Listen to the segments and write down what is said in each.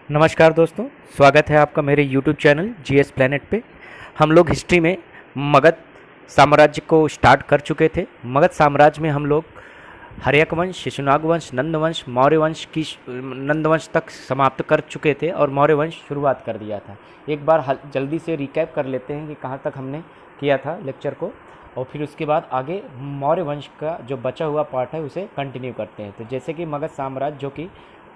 नमस्कार दोस्तों, स्वागत है आपका मेरे YouTube चैनल जीएस प्लैनेट पे। हम लोग हिस्ट्री में मगध साम्राज्य को स्टार्ट कर चुके थे। मगध साम्राज्य में हम लोग हर्यक वंश, शिशुनाग वंश, नंद वंश, मौर्य वंश की नंद वंश तक समाप्त कर चुके थे और मौर्य वंश शुरुआत कर दिया था। एक बार जल्दी से रिकैप कर लेते हैं कि कहाँ तक हमने किया था लेक्चर को, और फिर उसके बाद आगे मौर्य वंश का जो बचा हुआ पार्ट है उसे कंटिन्यू करते हैं। तो जैसे कि मगध साम्राज्य जो कि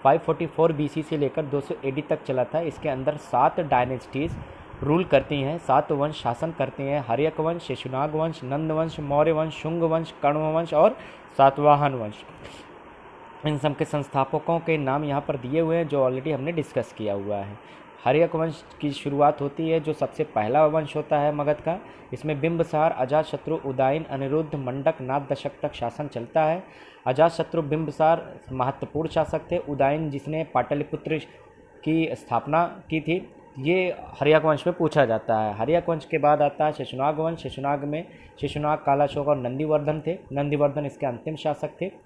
544 बीसी से लेकर 200 एडी तक चला था, इसके अंदर 7 डायनेस्टीज़ रूल करती हैं, 7 वंश शासन करते हैं: हर्यक वंश, शिशुनाग वंश, नंद वंश, मौर्य वंश, शुंग वंश, कण्व वंश और सातवाहन वंश। इन सब के संस्थापकों के नाम यहाँ पर दिए हुए हैं जो ऑलरेडी हमने डिस्कस किया हुआ है। हर्यक वंश की शुरुआत होती है, जो सबसे पहला वंश होता है मगध का। इसमें बिंबसार, अजातशत्रु, उदयन, अनिरुद्ध, मंडक, नाथ दशक तक शासन चलता है। अजातशत्रु बिंबसार महत्वपूर्ण शासक थे। उदयन जिसने पाटलिपुत्र की स्थापना की थी, ये हर्यक वंश में पूछा जाता है। हर्यक वंश के बाद आता है शिशुनाग वंश। शिशुनाग में शिशुनाग, कालाशोक और नंदीवर्धन थे। नंदीवर्धन इसके अंतिम शासक थे। एक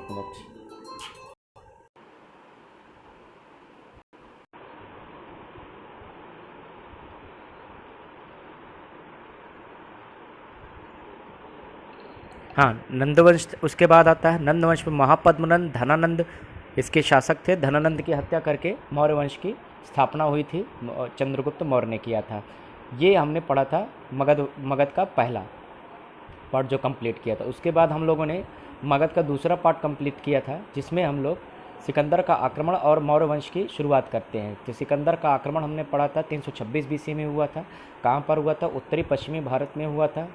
मिनट। हाँ, नंदवंश उसके बाद आता है। नंदवंश में महापद्मनंद, धनानंद इसके शासक थे। धनानंद की हत्या करके मौर्य वंश की स्थापना हुई थी, चंद्रगुप्त मौर्य ने किया था। ये हमने पढ़ा था मगध का पहला पार्ट जो कंप्लीट किया था। उसके बाद हम लोगों ने मगध का दूसरा पार्ट कंप्लीट किया था, जिसमें हम लोग सिकंदर का आक्रमण और मौर्य वंश की शुरुआत करते हैं। तो सिकंदर का आक्रमण हमने पढ़ा था 326 बीसी में हुआ था। कहाँ पर हुआ था? उत्तरी पश्चिमी भारत में हुआ था।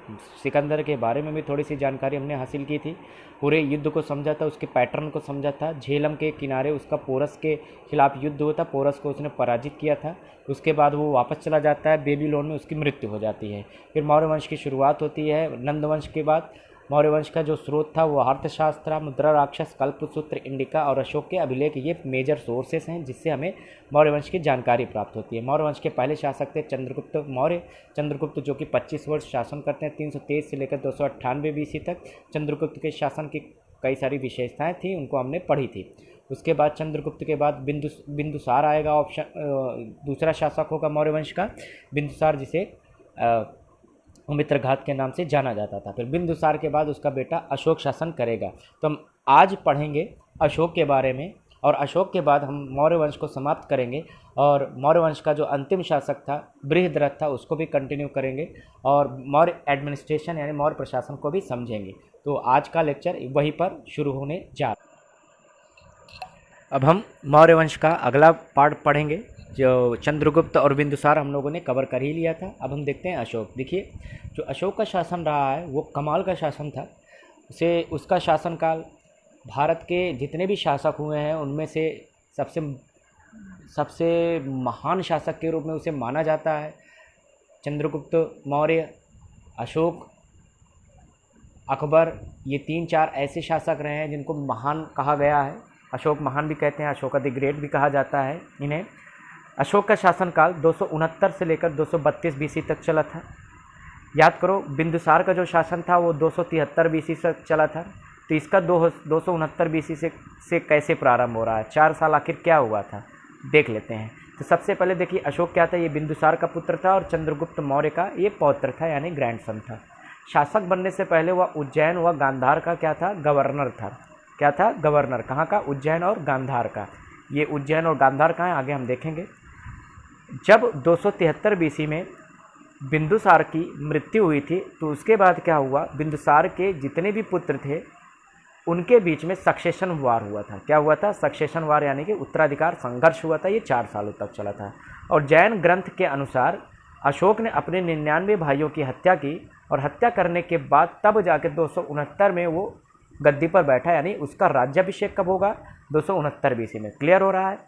सिकंदर के बारे में भी थोड़ी सी जानकारी हमने हासिल की थी। पूरे युद्ध को समझा था, उसके पैटर्न को समझा था। झेलम के किनारे उसका पोरस के खिलाफ युद्ध हुआ था, पोरस को उसने पराजित किया था। उसके बाद वो वापस चला जाता है बेबीलोन में, उसकी मृत्यु हो जाती है। फिर मौर्य वंश की शुरुआत होती है। नंद वंश के बाद मौर्य वंश का जो स्रोत था वो अर्थशास्त्र, मुद्रा राक्षस, कल्पसूत्र, इंडिका और अशोक के अभिलेख, ये मेजर सोर्सेस हैं जिससे हमें मौर्य वंश की जानकारी प्राप्त होती है। मौर्य वंश के पहले शासक थे चंद्रगुप्त मौर्य। चंद्रगुप्त जो कि 25 वर्ष शासन करते हैं, 323 से लेकर 298 बीसी तक। चंद्रगुप्त के शासन की कई सारी विशेषताएँ थी, उनको हमने पढ़ी थी। उसके बाद चंद्रगुप्त के बाद बिंदुसार आएगा, दूसरा शासक होगा मौर्य वंश का बिंदुसार, जिसे मित्रघात के नाम से जाना जाता था। फिर बिंदुसार के बाद उसका बेटा अशोक शासन करेगा। तो हम आज पढ़ेंगे अशोक के बारे में, और अशोक के बाद हम मौर्य वंश को समाप्त करेंगे और मौर्य वंश का जो अंतिम शासक था बृहद्रथ था उसको भी कंटिन्यू करेंगे, और मौर्य एडमिनिस्ट्रेशन यानी मौर्य प्रशासन को भी समझेंगे। तो आज का लेक्चर वहीं पर शुरू होने जा रहा है। अब हम मौर्य वंश का अगला पार्ट पढ़ेंगे। जो चंद्रगुप्त और बिंदुसार हम लोगों ने कवर कर ही लिया था। अब हम देखते हैं अशोक। देखिए, जो अशोक का शासन रहा है वो कमाल का शासन था। उसका शासनकाल भारत के जितने भी शासक हुए हैं उनमें से सबसे सबसे महान शासक के रूप में उसे माना जाता है। चंद्रगुप्त मौर्य, अशोक, अकबर, ये 3-4 ऐसे शासक रहे हैं जिनको महान कहा गया है। अशोक महान भी कहते हैं, अशोका द ग्रेट भी कहा जाता है इन्हें। अशोक का शासनकाल 269 से लेकर 232 बीसी तक चला था। याद करो, बिंदुसार का जो शासन था वो 273 बीसी तक चला था। तो इसका 269 बीसी से कैसे प्रारंभ हो रहा है? 4 साल आखिर क्या हुआ था, देख लेते हैं। तो सबसे पहले देखिए, अशोक क्या था? ये बिंदुसार का पुत्र था और चंद्रगुप्त मौर्य का ये पौत्र था, यानी ग्रैंडसन था। शासक बनने से पहले वह उज्जैन व गांधार का क्या था? गवर्नर था। क्या था? गवर्नर। कहाँ का? उज्जैन और गांधार का। ये उज्जैन और गांधार कहाँ है आगे हम देखेंगे। जब 273 बीसी में बिंदुसार की मृत्यु हुई थी तो उसके बाद क्या हुआ? बिंदुसार के जितने भी पुत्र थे उनके बीच में सक्सेशन वार हुआ था। क्या हुआ था? सक्सेशन वार, यानी कि उत्तराधिकार संघर्ष हुआ था। ये 4 सालों तक चला था। और जैन ग्रंथ के अनुसार अशोक ने अपने 99 भाइयों की हत्या की, और हत्या करने के बाद तब जाके 269 में वो गद्दी पर बैठा, यानी उसका राज्याभिषेक कब होगा? 269 बीसी में। क्लियर हो रहा है?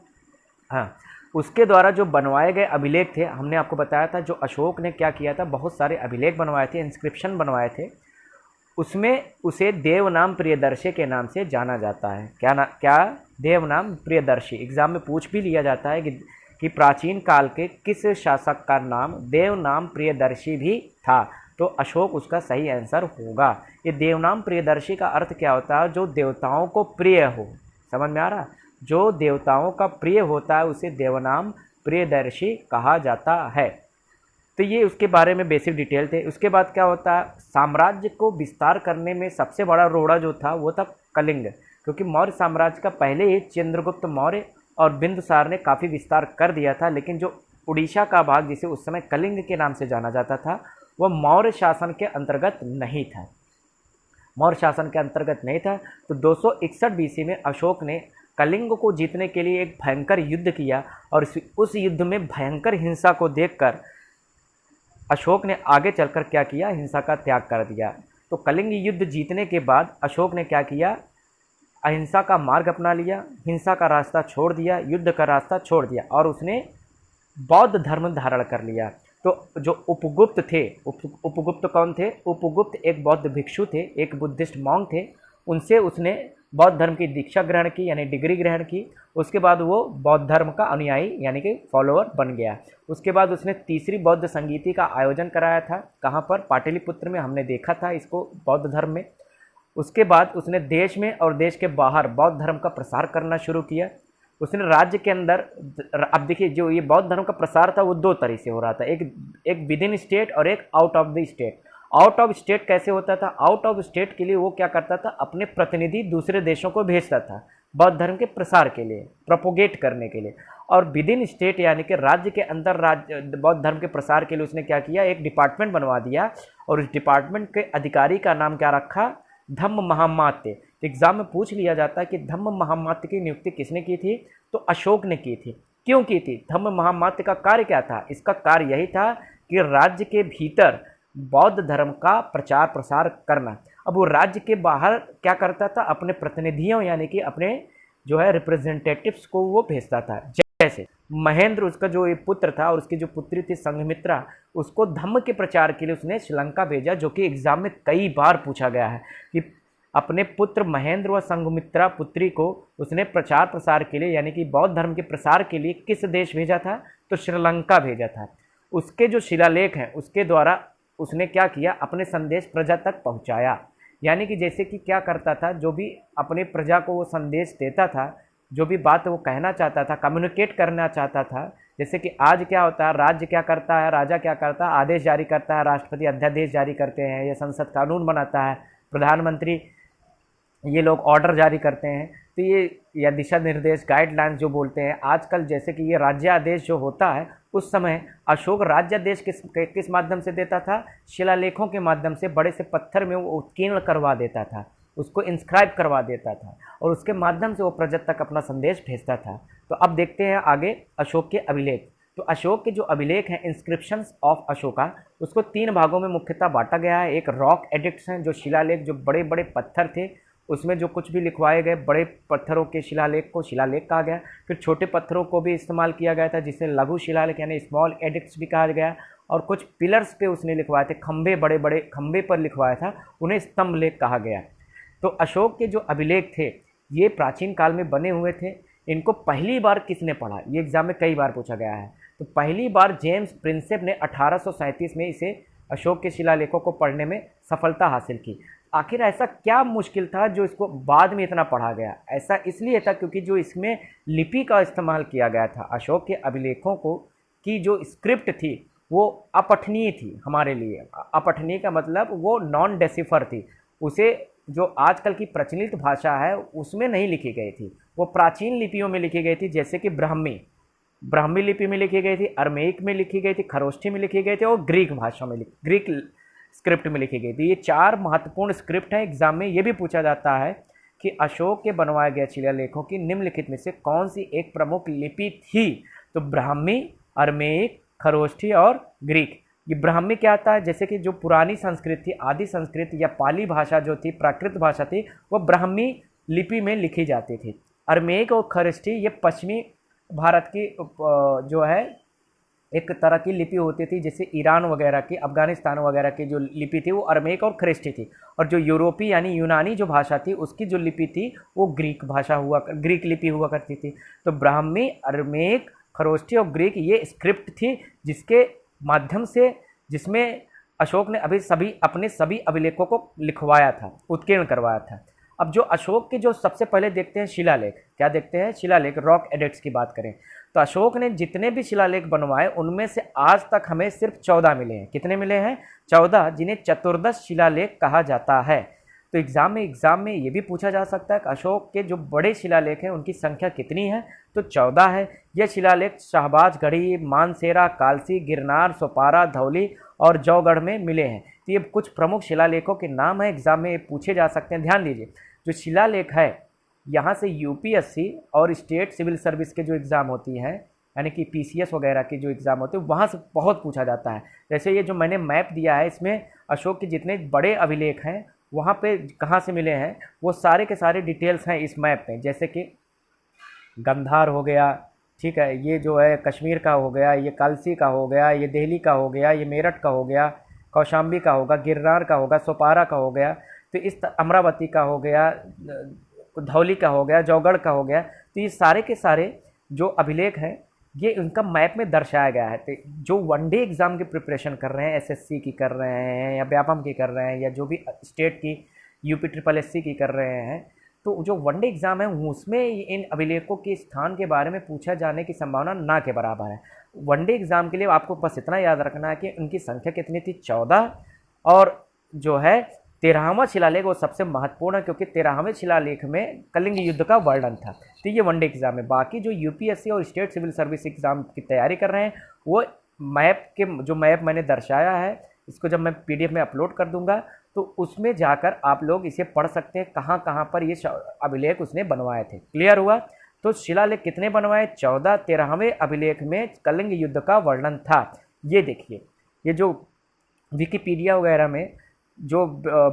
हाँ। उसके द्वारा जो बनवाए गए अभिलेख थे, हमने आपको बताया था जो अशोक ने क्या किया था, बहुत सारे अभिलेख बनवाए थे, इंस्क्रिप्शन बनवाए थे। उसमें उसे देवनाम प्रियदर्शी के नाम से जाना जाता है। क्या? देवनाम प्रियदर्शी। एग्जाम में पूछ भी लिया जाता है कि प्राचीन काल के किस शासक का नाम देवनाम प्रियदर्शी भी था। तो अशोक उसका सही आंसर होगा। ये देवनाम प्रियदर्शी का अर्थ क्या होता है? जो देवताओं को प्रिय हो। समझ में आ रहा? जो देवताओं का प्रिय होता है उसे देवनाम प्रियदर्शी कहा जाता है। तो ये उसके बारे में बेसिक डिटेल थे। उसके बाद क्या होता है, साम्राज्य को विस्तार करने में सबसे बड़ा रोड़ा जो था वो था कलिंग, क्योंकि मौर्य साम्राज्य का पहले ही चंद्रगुप्त मौर्य और बिंदुसार ने काफ़ी विस्तार कर दिया था, लेकिन जो उड़ीसा का भाग जिसे उस समय कलिंग के नाम से जाना जाता था वह मौर्य शासन के अंतर्गत नहीं था, मौर्य शासन के अंतर्गत नहीं था। तो 261 बीसी में अशोक ने कलिंग को जीतने के लिए एक भयंकर युद्ध किया, और उस युद्ध में भयंकर हिंसा को देखकर अशोक ने आगे चलकर क्या किया, हिंसा का त्याग कर दिया। तो कलिंग युद्ध जीतने के बाद अशोक ने क्या किया, अहिंसा का मार्ग अपना लिया, हिंसा का रास्ता छोड़ दिया, युद्ध का रास्ता छोड़ दिया, और उसने बौद्ध धर्म धारण कर लिया। तो जो उपगुप्त थे, उपगुप्त कौन थे, उपगुप्त एक बौद्ध भिक्षु थे, एक बुद्धिस्ट मॉन्क थे, उनसे उसने बौद्ध धर्म की दीक्षा ग्रहण की, यानी डिग्री ग्रहण की। उसके बाद वो बौद्ध धर्म का अनुयायी यानी कि फॉलोअर बन गया। उसके बाद उसने तीसरी बौद्ध संगीति का आयोजन कराया था, कहाँ पर, पाटलिपुत्र में, हमने देखा था इसको बौद्ध धर्म में। उसके बाद उसने देश में और देश के बाहर बौद्ध धर्म का प्रसार करना शुरू किया। उसने राज्य के अंदर, अब देखिए जो ये बौद्ध धर्म का प्रसार था वो दो तरह से हो रहा था, एक विद इन स्टेट और एक out of the state. Out of state कैसे होता था, आउट ऑफ स्टेट के लिए वो क्या करता था, अपने प्रतिनिधि दूसरे देशों को भेजता था बौद्ध धर्म के प्रसार के लिए, प्रोपोगेट करने के लिए। और विद इन स्टेट यानी कि राज्य के अंदर बौद्ध धर्म के प्रसार के लिए उसने क्या किया, एक डिपार्टमेंट बनवा दिया, और उस डिपार्टमेंट के अधिकारी का नाम क्या रखा, धम्म महामात्य। एग्जाम में पूछ लिया जाता है कि धम्म महामात्य की नियुक्ति किसने की थी, तो अशोक ने की थी। क्यों की थी, धम्म महामात्य का कार्य क्या था, इसका कार्य यही था कि राज्य के भीतर बौद्ध धर्म का प्रचार प्रसार करना। अब वो राज्य के बाहर क्या करता था, अपने प्रतिनिधियों यानी कि अपने जो है रिप्रेजेंटेटिव्स को वो भेजता था। जैसे महेंद्र, उसका जो ये पुत्र था, और उसकी जो पुत्री थी संघमित्रा, उसको धम्म के प्रचार के लिए उसने श्रीलंका भेजा, जो कि एग्जाम में कई बार पूछा गया है कि अपने पुत्र महेंद्र व संघमित्रा पुत्री को उसने प्रचार प्रसार के लिए यानी कि बौद्ध धर्म के प्रसार के लिए किस देश भेजा था, तो श्रीलंका भेजा था। उसके जो शिलालेख हैं उसके द्वारा उसने क्या किया, अपने संदेश प्रजा तक पहुंचाया। यानी कि जैसे कि क्या करता था, जो भी अपने प्रजा को वो संदेश देता था, जो भी बात वो कहना चाहता था, कम्युनिकेट करना चाहता था। जैसे कि आज क्या होता है, राज्य क्या करता है, राजा क्या करता है, आदेश जारी करता है, राष्ट्रपति अध्यादेश जारी करते हैं, या संसद कानून बनाता है, प्रधानमंत्री ये लोग ऑर्डर जारी करते हैं। तो ये या दिशा निर्देश, गाइडलाइंस जो बोलते हैं आजकल, जैसे कि ये राज्यादेश जो होता है, उस समय अशोक राज्यादेश किस माध्यम से देता था, शिलालेखों के माध्यम से, बड़े से पत्थर में वो उत्कीर्ण करवा देता था, उसको इंस्क्राइब करवा देता था, और उसके माध्यम से वो प्रजा तक अपना संदेश भेजता था। तो अब देखते हैं आगे अशोक के अभिलेख। तो अशोक के जो अभिलेख हैं, इंस्क्रिप्शंस ऑफ अशोका, उसको 3 भागों में मुख्यतः बांटा गया है। एक रॉक एडिक्ट्स हैं, जो शिलालेख, जो बड़े बड़े पत्थर थे उसमें जो कुछ भी लिखवाए गए, बड़े पत्थरों के शिलालेख को शिलालेख कहा गया। फिर छोटे पत्थरों को भी इस्तेमाल किया गया था, जिसे लघु शिलालेख यानी स्मॉल एडिक्ट्स भी कहा गया। और कुछ पिलर्स पे उसने लिखवाए थे, खंभे, बड़े बड़े खंभे पर लिखवाया था, उन्हें स्तंभ लेख कहा गया। तो अशोक के जो अभिलेख थे ये प्राचीन काल में बने हुए थे। इनको पहली बार किसने पढ़ा, ये एग्जाम में कई बार पूछा गया है। तो पहली बार जेम्स प्रिंसेप ने 1837 में इसे अशोक के शिलालेखों को पढ़ने में सफलता हासिल की। आखिर ऐसा क्या मुश्किल था जो इसको बाद में इतना पढ़ा गया, ऐसा इसलिए था क्योंकि जो इसमें लिपि का इस्तेमाल किया गया था, अशोक के अभिलेखों को की जो स्क्रिप्ट थी वो अपठनीय थी हमारे लिए। अपठनीय का मतलब वो नॉन डेसिफर थी, उसे जो आजकल की प्रचलित भाषा है उसमें नहीं लिखी गई थी, वो प्राचीन लिपियों में लिखी गई थी। जैसे कि ब्राह्मी लिपि में लिखी गई थी, अरमेइक में लिखी गई थी, खरोष्ठी में लिखी गई थी, और ग्रीक भाषा में ग्रीक स्क्रिप्ट में लिखी गई थी। ये 4 महत्वपूर्ण स्क्रिप्ट हैं। एग्जाम में ये भी पूछा जाता है कि अशोक के बनवाए गए शिलालेखों की निम्नलिखित में से कौन सी एक प्रमुख लिपि थी, तो ब्राह्मी, अरमेइक, खरोष्ठी और ग्रीक। ये ब्राह्मी क्या आता है, जैसे कि जो पुरानी संस्कृत थी, आदि संस्कृत या पाली भाषा जो थी, प्राकृत भाषा थी, वो ब्राह्मी लिपि में लिखी जाती थी। अरमेइक और खरोष्ठी ये पश्चिमी भारत की जो है एक तरह की लिपि होती थी, जैसे ईरान वगैरह की, अफगानिस्तान वगैरह की जो लिपि थी वो अरमेइक और खरोष्ठी थी। और जो यूरोपी यानी यूनानी जो भाषा थी उसकी जो लिपि थी वो ग्रीक लिपि हुआ करती थी। तो ब्राह्मी, अरमेइक, खरोष्ठी और ग्रीक ये स्क्रिप्ट थी जिसके माध्यम से, जिसमें अशोक ने अपने सभी अभिलेखों को लिखवाया था, उत्कीर्ण करवाया था। अब जो अशोक के जो सबसे पहले देखते हैं शिलालेख, क्या देखते हैं, शिलालेख, रॉक एडिक्ट्स की बात करें तो अशोक ने जितने भी शिलालेख बनवाए उनमें से आज तक हमें सिर्फ 14 मिले हैं। कितने मिले हैं? 14, जिन्हें चतुर्दश शिलालेख कहा जाता है। तो एग्जाम में ये भी पूछा जा सकता है कि अशोक के जो बड़े शिलालेख हैं उनकी संख्या कितनी है, तो 14 है। यह शिलालेख शाहबाज गढ़ी, मानसेरा, कालसी, गिरनार, सोपारा, धौली और जौगढ़ में मिले हैं। तो ये कुछ प्रमुख शिलालेखों के नाम हैं, एग्जाम में पूछे जा सकते हैं। ध्यान दीजिए, जो शिलालेख है यहाँ से यूपीएससी और स्टेट सिविल सर्विस के जो एग्ज़ाम होती हैं, यानी कि पीसीएस वगैरह के जो एग्ज़ाम होते हैं, वहाँ से बहुत पूछा जाता है। जैसे ये जो मैंने मैप दिया है, इसमें अशोक के जितने बड़े अभिलेख हैं वहाँ पे कहाँ से मिले हैं वो सारे के सारे डिटेल्स हैं इस मैप में। जैसे कि गंधार हो गया, ठीक है, ये जो है कश्मीर का हो गया, ये कालसी का हो गया, ये दिल्ली का हो गया, ये मेरठ का हो गया, कौशाम्बी का होगा, गिरनार का होगा, सोपारा का हो गया, तो इस अमरावती का हो गया, धौली का हो गया, जौगढ़ का हो गया। तो ये सारे के सारे जो अभिलेख हैं ये उनका मैप में दर्शाया गया है। तो जो वनडे एग्ज़ाम की प्रिपरेशन कर रहे हैं, एसएससी की कर रहे हैं या व्यापम की कर रहे हैं या जो भी स्टेट की यूपी ट्रिपल एससी की कर रहे हैं, तो जो वनडे एग्ज़ाम है उसमें इन अभिलेखों के स्थान के बारे में पूछा जाने की संभावना ना के बराबर है। वनडे एग्ज़ाम के लिए आपको बस इतना याद रखना है कि उनकी संख्या कितनी थी, 14, और जो है 13वां शिलालेख वो सबसे महत्वपूर्ण है क्योंकि 13वें शिलालेख में कलिंग युद्ध का वर्णन था। तो ये वनडे एग्जाम है। बाकी जो यूपीएससी और स्टेट सिविल सर्विस एग्जाम की तैयारी कर रहे हैं वो जो मैप मैंने दर्शाया है, इसको जब मैं पीडीएफ में अपलोड कर दूंगा तो उसमें जाकर आप लोग इसे पढ़ सकते हैं, कहाँ कहाँ पर ये अभिलेख उसने बनवाए थे। क्लियर हुआ? तो शिलालेख कितने बनवाए? 14। 13वें अभिलेख में कलिंग युद्ध का वर्णन था। ये देखिए, ये जो विकिपीडिया वगैरह में जो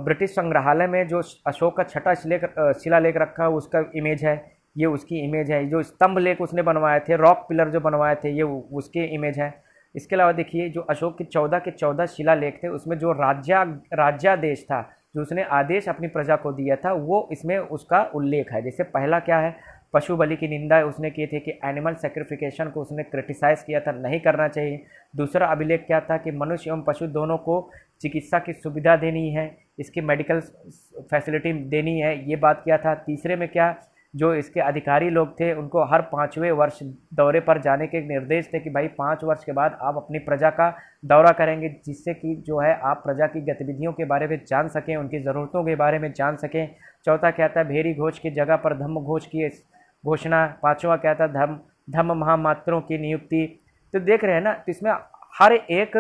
ब्रिटिश संग्रहालय में जो अशोक का छठा शिलालेख रखा है उसका इमेज है, ये उसकी इमेज है। जो स्तंभ लेख उसने बनवाए थे, रॉक पिलर जो बनवाए थे, ये उसके इमेज है। इसके अलावा देखिए, जो अशोक के 14 के 14 शिलालेख थे उसमें जो राज्यादेश था, जो उसने आदेश अपनी प्रजा को दिया था, वो इसमें उसका उल्लेख है। जैसे पहला क्या है, पशु बलि की निंदा उसने की थी कि एनिमल सेक्रिफिकेशन को उसने क्रिटिसाइज़ किया था, नहीं करना चाहिए। दूसरा अभिलेख क्या था कि मनुष्य एवं पशु दोनों को चिकित्सा की सुविधा देनी है, इसकी मेडिकल फैसिलिटी देनी है, ये बात किया था। तीसरे में क्या, जो इसके अधिकारी लोग थे उनको हर 5वें वर्ष दौरे पर जाने के निर्देश थे कि भाई 5 वर्ष के बाद आप अपनी प्रजा का दौरा करेंगे, जिससे कि जो है आप प्रजा की गतिविधियों के बारे में जान सकें, उनकी ज़रूरतों के बारे में जान सकें। चौथा क्या था, भेरी घोष की जगह पर धम्म घोष की घोषणा। 5वां क्या था, धम्म महामात्रों की नियुक्ति। तो देख रहे हैं ना, तो इसमें हर एक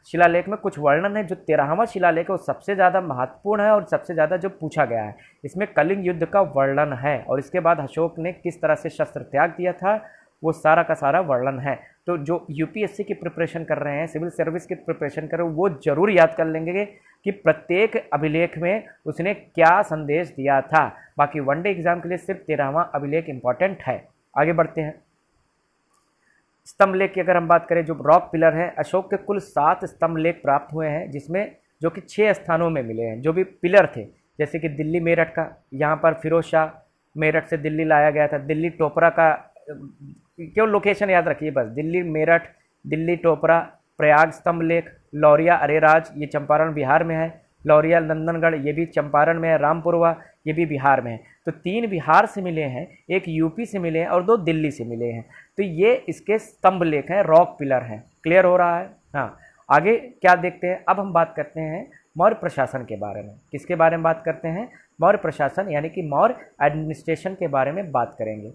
शिलालेख में कुछ वर्णन है। जो 13वां शिलालेख है वो सबसे ज़्यादा महत्वपूर्ण है और सबसे ज़्यादा जो पूछा गया है, इसमें कलिंग युद्ध का वर्णन है और इसके बाद अशोक ने किस तरह से शस्त्र त्याग दिया था वो सारा का सारा वर्णन है। तो जो यूपीएससी की प्रिपरेशन कर रहे हैं, सिविल सर्विस की प्रिपरेशन कर रहे हैं, वो जरूर याद कर लेंगे कि प्रत्येक अभिलेख में उसने क्या संदेश दिया था। बाकी वनडे एग्जाम के लिए सिर्फ 13वां अभिलेख इंपॉर्टेंट है। आगे बढ़ते हैं। स्तंभ लेख की अगर हम बात करें, जो रॉक पिलर है, अशोक के कुल 7 स्तंभ लेख प्राप्त हुए हैं, जिसमें जो कि 6 स्थानों में मिले हैं। जो भी पिलर थे, जैसे कि दिल्ली मेरठ का, यहाँ पर फिरोज शाह मेरठ से दिल्ली लाया गया था। दिल्ली टोपरा का, क्यों लोकेशन याद रखिए बस, दिल्ली मेरठ, दिल्ली टोपरा, प्रयाग स्तंभ लेख, लौरिया अरेराज ये चंपारण बिहार में है, लौरिया नंदनगढ़ ये भी चंपारण में है, रामपुरवा ये भी बिहार में है। तो 3 बिहार से मिले हैं, 1 यूपी से मिले हैं और 2 दिल्ली से मिले हैं। तो ये इसके स्तंभ लेख हैं, रॉक पिलर हैं। क्लियर हो रहा है? हाँ, आगे क्या देखते हैं। अब हम बात करते हैं मौर्य प्रशासन के बारे में। किसके बारे में बात करते हैं? मौर्य प्रशासन, यानी कि मौर्य एडमिनिस्ट्रेशन के बारे में बात करेंगे।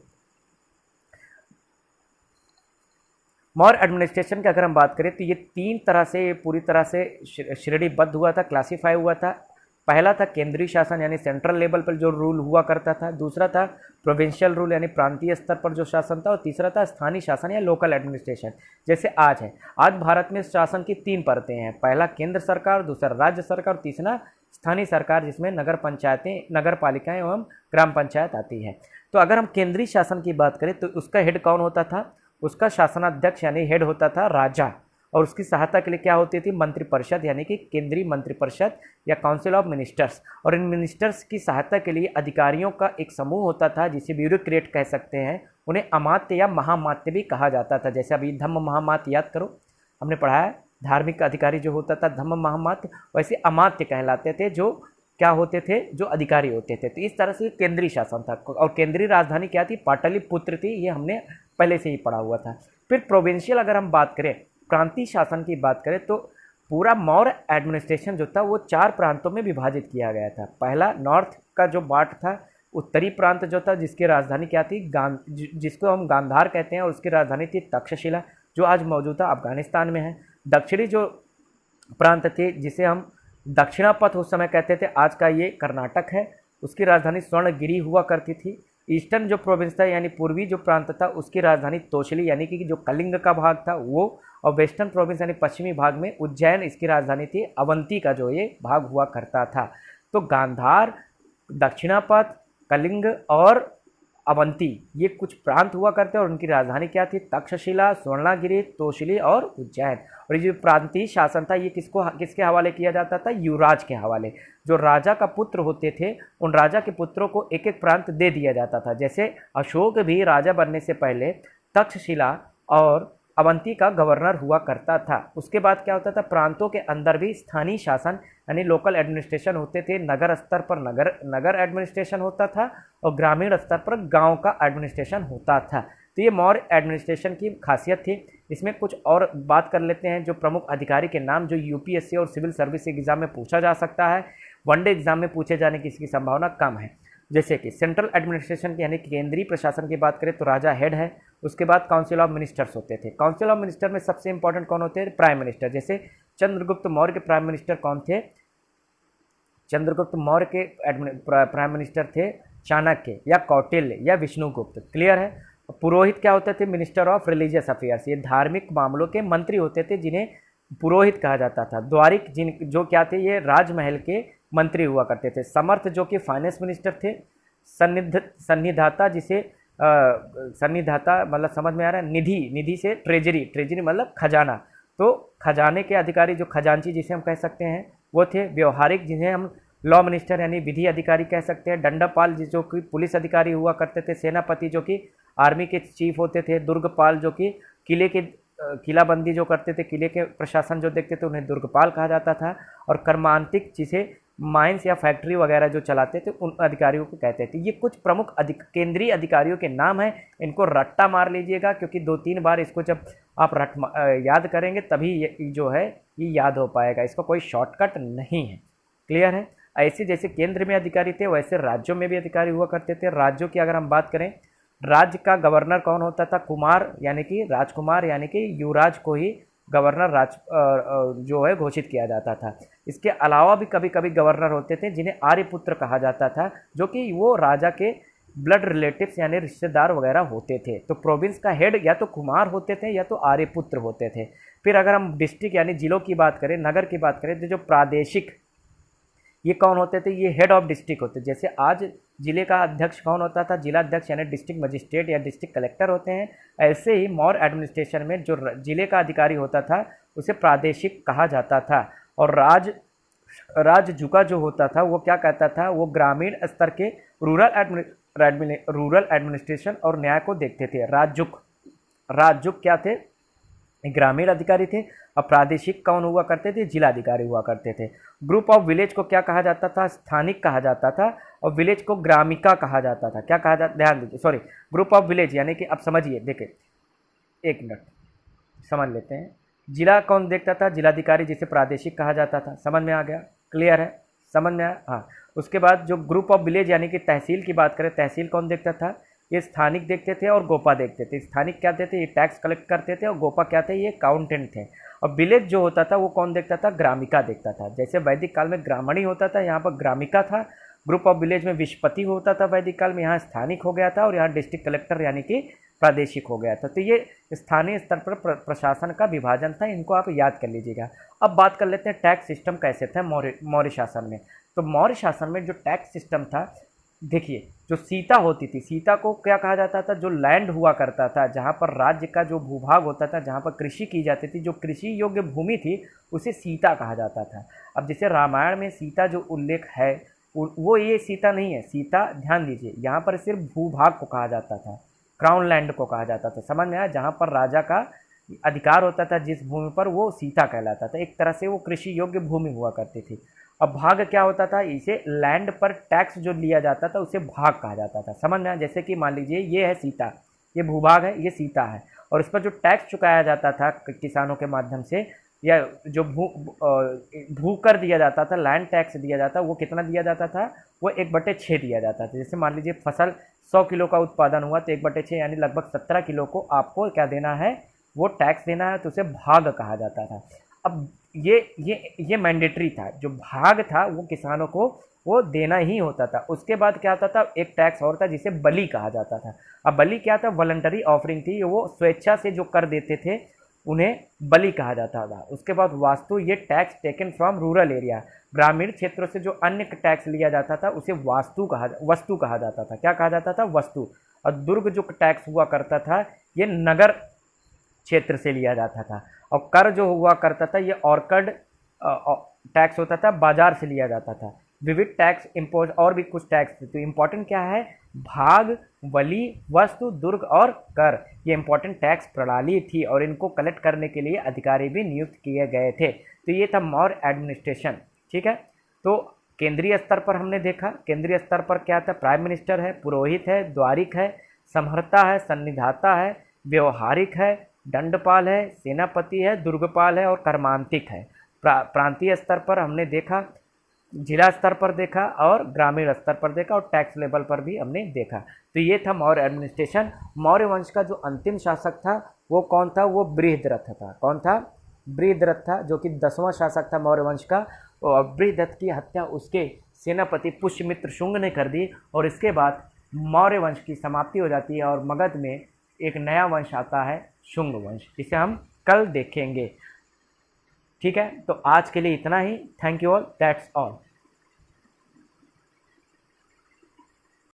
मौर्य एडमिनिस्ट्रेशन की अगर हम बात करें तो ये 3 तरह से पूरी तरह से श्रेणीबद्ध हुआ था, क्लासीफाई हुआ था। पहला था केंद्रीय शासन, यानी सेंट्रल लेवल पर जो रूल हुआ करता था। दूसरा था प्रोविंशियल रूल, यानी प्रांतीय स्तर पर जो शासन था। और तीसरा था स्थानीय शासन या लोकल एडमिनिस्ट्रेशन, जैसे आज है। आज भारत में शासन की 3 परतें हैं। पहला केंद्र सरकार, दूसरा राज्य सरकार, तीसरा स्थानीय सरकार, जिसमें नगर पंचायतें, नगर पालिकाएँ एवं ग्राम पंचायत आती है। तो अगर हम केंद्रीय शासन की बात करें तो उसका हेड कौन होता था? उसका शासनाध्यक्ष यानी हेड होता था राजा, और उसकी सहायता के लिए क्या होती थी? मंत्रिपरिषद, यानी कि केंद्रीय मंत्रिपरिषद या काउंसिल ऑफ मिनिस्टर्स। और इन मिनिस्टर्स की सहायता के लिए अधिकारियों का एक समूह होता था, जिसे ब्यूरोक्रेट कह सकते हैं। उन्हें अमात्य या महामात्य भी कहा जाता था। जैसे अभी धम्म महामात्य याद करो, हमने पढ़ा है, धार्मिक अधिकारी जो होता था धम्म महामात्य, वैसे अमात्य कहलाते थे, जो क्या होते थे, जो अधिकारी होते थे। तो इस तरह से केंद्रीय शासन था, और केंद्रीय राजधानी क्या थी, पाटलिपुत्र थी। ये हमने पहले से ही पढ़ा हुआ था। फिर प्रोविंशियल अगर हम बात करें, प्रांतीय शासन की बात करें, तो पूरा मौर्य एडमिनिस्ट्रेशन जो था वो 4 प्रांतों में विभाजित किया गया था। पहला नॉर्थ का जो पार्ट था, उत्तरी प्रांत जो था, जिसकी राजधानी क्या थी, जिसको हम गांधार कहते हैं, और उसकी राजधानी थी तक्षशिला, जो आज मौजूदा अफगानिस्तान में है। दक्षिणी जो प्रांत थे, जिसे हम दक्षिणापथ उस समय कहते थे, आज का ये कर्नाटक है, उसकी राजधानी स्वर्णगिरी हुआ करती थी। ईस्टर्न जो प्रोविंस था, यानी पूर्वी जो प्रांत था, उसकी राजधानी तोशली, यानी कि जो कलिंग का भाग था वो, और वेस्टर्न प्रोविंस यानी पश्चिमी भाग में उज्जैन इसकी राजधानी थी, अवंती का जो ये भाग हुआ करता था। तो गांधार, दक्षिणापथ, कलिंग और अवंती, ये कुछ प्रांत हुआ करते और उनकी राजधानी क्या थी, तक्षशिला, स्वर्णागिरी, तोशली और उज्जैन। और ये जो प्रांतीय शासन था, ये किसके हवाले किया जाता था, युवराज के हवाले। जो राजा का पुत्र होते थे, उन राजा के पुत्रों को एक एक प्रांत दे दिया जाता था। जैसे अशोक भी राजा बनने से पहले तक्षशिला और अवंती का गवर्नर हुआ करता था। उसके बाद क्या होता था, प्रांतों के अंदर भी स्थानीय शासन यानी लोकल एडमिनिस्ट्रेशन होते थे। नगर स्तर पर नगर एडमिनिस्ट्रेशन होता था, और ग्रामीण स्तर पर गांव का एडमिनिस्ट्रेशन होता था। तो ये मौर्य एडमिनिस्ट्रेशन की खासियत थी। इसमें कुछ और बात कर लेते हैं, जो प्रमुख अधिकारी के नाम जो यूपीएससी और सिविल सर्विस एग्जाम में पूछा जा सकता है, वनडे एग्जाम में पूछे जाने की इसकी संभावना कम है। जैसे कि सेंट्रल एडमिनिस्ट्रेशन की यानी केंद्रीय प्रशासन की बात करें तो राजा हेड है। उसके बाद काउंसिल ऑफ मिनिस्टर्स होते थे। काउंसिल ऑफ मिनिस्टर में सबसे इंपॉर्टेंट कौन होते हैं, प्राइम मिनिस्टर। जैसे चंद्रगुप्त मौर्य के प्राइम मिनिस्टर कौन थे, चंद्रगुप्त मौर्य के प्राइम मिनिस्टर थे चाणक्य या कौटिल्य या विष्णुगुप्त। क्लियर है। पुरोहित क्या होते थे, मिनिस्टर ऑफ रिलीजियस अफेयर्स, ये धार्मिक मामलों के मंत्री होते थे, जिन्हें पुरोहित कहा जाता था। द्वारिक जो क्या थे, ये राजमहल के मंत्री हुआ करते थे। समर्थ जो कि फाइनेंस मिनिस्टर थे। सन्निधाता, जिसे सन्निधाता मतलब समझ में आ रहा है, निधि से ट्रेजरी मतलब खजाना, तो खजाने के अधिकारी जो खजांची जिसे हम कह सकते हैं वो थे। व्यवहारिक, जिन्हें हम लॉ मिनिस्टर यानी विधि अधिकारी कह सकते हैं। दंडपाल जो कि पुलिस अधिकारी हुआ करते थे। सेनापति जो कि आर्मी के चीफ होते थे। दुर्गपाल जो कि किलाबंदी जो करते थे, किले के प्रशासन जो देखते थे, उन्हें दुर्गपाल कहा जाता था। और कर्मांतिक, जिसे माइंस या फैक्ट्री वगैरह जो चलाते थे, उन अधिकारियों को कहते थे। ये कुछ प्रमुख केंद्रीय अधिकारियों के नाम हैं। इनको रट्टा मार लीजिएगा, क्योंकि 2-3 बार इसको जब आप याद करेंगे तभी ये जो है ये याद हो पाएगा। इसका कोई शॉर्टकट नहीं है। क्लियर है। ऐसे जैसे केंद्र में अधिकारी थे, वैसे राज्यों में भी अधिकारी हुआ करते थे। राज्यों की अगर हम बात करें, राज्य का गवर्नर कौन होता था, कुमार यानी कि राजकुमार यानी कि युवराज को ही गवर्नर जो है घोषित किया जाता था। इसके अलावा भी कभी कभी गवर्नर होते थे, जिन्हें आर्यपुत्र कहा जाता था, जो कि वो राजा के ब्लड रिलेटिव्स यानी रिश्तेदार वगैरह होते थे। तो प्रोविंस का हेड या तो कुमार होते थे या तो आर्यपुत्र होते थे। फिर अगर हम डिस्ट्रिक्ट यानी जिलों की बात करें, नगर की बात करें, तो जो प्रादेशिक, ये कौन होते थे, ये हेड ऑफ डिस्ट्रिक्ट होते। जैसे आज जिले का अध्यक्ष कौन होता था, जिला अध्यक्ष यानी डिस्ट्रिक्ट मजिस्ट्रेट या डिस्ट्रिक्ट कलेक्टर होते हैं। ऐसे ही मौर्य एडमिनिस्ट्रेशन में जो जिले का अधिकारी होता था, उसे प्रादेशिक कहा जाता था। और राजजुका जो होता था, वो क्या कहता था, वो ग्रामीण स्तर के रूरल एडमिनिस्ट्रेशन और न्याय को देखते थे। राजजुक क्या थे, ग्रामीण अधिकारी थे। और प्रादेशिक कौन हुआ करते थे, जिला अधिकारी हुआ करते थे। ग्रुप ऑफ विलेज को क्या कहा जाता था, स्थानिक कहा जाता था। और विलेज को ग्रामिका कहा जाता था। क्या कहा जाता, ध्यान दीजिए, सॉरी, ग्रुप ऑफ विलेज यानी कि अब समझिए, देखिए एक मिनट समझ लेते हैं। जिला कौन देखता था, जिलाधिकारी, जिसे प्रादेशिक कहा जाता था। समझ में आ गया, क्लियर है, समझ में आया। हाँ, उसके बाद जो ग्रुप ऑफ विलेज यानी कि तहसील की बात करें, तहसील कौन देखता था, ये स्थानिक देखते थे और गोपा देखते थे। स्थानिक क्या थे, ये टैक्स कलेक्ट करते थे, और गोपा क्या थे, ये अकाउंटेंट थे। और विलेज जो होता था वो कौन देखता था, ग्रामिका देखता था। जैसे वैदिक काल में ग्रामणी होता था, यहाँ पर ग्रामिका था। ग्रुप ऑफ विलेज में विस्पति होता था वैदिक काल में, यहाँ स्थानिक हो गया था। और यहाँ डिस्ट्रिक्ट कलेक्टर यानी कि प्रादेशिक हो गया था। तो ये स्थानीय स्तर पर प्रशासन का विभाजन था, इनको आप याद कर लीजिएगा। अब बात कर लेते हैं टैक्स सिस्टम कैसे था मौर्य शासन में। तो मौर्य शासन में जो टैक्स सिस्टम था, देखिए, जो सीता होती थी, सीता को क्या कहा जाता था, जो लैंड हुआ करता था, जहाँ पर राज्य का जो भूभाग होता था, जहाँ पर कृषि की जाती थी, जो कृषि योग्य भूमि थी, उसे सीता कहा जाता था। अब जैसे रामायण में सीता जो उल्लेख है, वो ये सीता नहीं है। सीता, ध्यान दीजिए, यहाँ पर सिर्फ भूभाग को कहा जाता था, क्राउन लैंड को कहा जाता था। समझ में आया, जहाँ पर राजा का अधिकार होता था जिस भूमि पर, वो सीता कहलाता था। एक तरह से वो कृषि योग्य भूमि हुआ करती थी। अब भाग क्या होता था, इसे लैंड पर टैक्स जो लिया जाता था उसे भाग कहा जाता था। समझ में आया? जैसे कि मान लीजिए ये है सीता, ये भूभाग है, ये सीता है, और इस पर जो टैक्स चुकाया जाता था किसानों के माध्यम से, या जो भू कर दिया जाता था, लैंड टैक्स दिया जाता, वो कितना दिया जाता था, वो 1/6 दिया जाता था। जैसे मान लीजिए फसल 100 किलो का उत्पादन हुआ तो 1/6 यानी लगभग 17 किलो को आपको क्या देना है, वो टैक्स देना है, तो उसे भाग कहा जाता था। अब ये मैंडेटरी था, जो भाग था वो किसानों को वो देना ही होता था। उसके बाद क्या होता था, एक टैक्स और था जिसे बलि कहा जाता था। अब बलि क्या था, वॉलंटरी ऑफरिंग थी, वो स्वेच्छा से जो कर देते थे उन्हें बलि कहा जाता था। उसके बाद वास्तु, ये tax taken from rural area, ग्रामीण क्षेत्रों से जो अन्य टैक्स लिया जाता था उसे वस्तु कहा जाता था। क्या कहा जाता था, वस्तु। और दुर्ग जो टैक्स हुआ करता था ये नगर क्षेत्र से लिया जाता था। और कर जो हुआ करता था ये ऑर्कड टैक्स होता था, बाजार से लिया जाता था। विविध टैक्स इम्पोज और भी कुछ टैक्स थे। तो इम्पोर्टेंट क्या है, भाग, बलि, वस्तु, दुर्ग और कर, ये इम्पोर्टेंट टैक्स प्रणाली थी और इनको कलेक्ट करने के लिए अधिकारी भी नियुक्त किए गए थे। तो ये था मौर्य एडमिनिस्ट्रेशन। ठीक है, तो केंद्रीय स्तर पर हमने देखा, केंद्रीय स्तर पर क्या था, प्राइम मिनिस्टर है, पुरोहित है, द्वारिक है, समहर्ता है, सन्निधाता है, व्यवहारिक है, दंडपाल है, सेनापति है, दुर्गपाल है और कर्मांतिक है। प्रांतीय स्तर पर हमने देखा, जिला स्तर पर देखा और ग्रामीण स्तर पर देखा और टैक्स लेवल पर भी हमने देखा। तो ये था मौर्य एडमिनिस्ट्रेशन। मौर्य वंश का जो अंतिम शासक था वो कौन था, वो बृहद्रथ था। कौन था, बृहद्रथ था, जो कि 10वां शासक था मौर्य वंश का। और बृहद्रथ की हत्या उसके सेनापति पुष्यमित्र शुंग ने कर दी और इसके बाद मौर्य वंश की समाप्ति हो जाती है और मगध में एक नया वंश आता है, शुंग वंश, जिसे हम कल देखेंगे। ठीक है, तो आज के लिए इतना ही। Thank you all, that's all.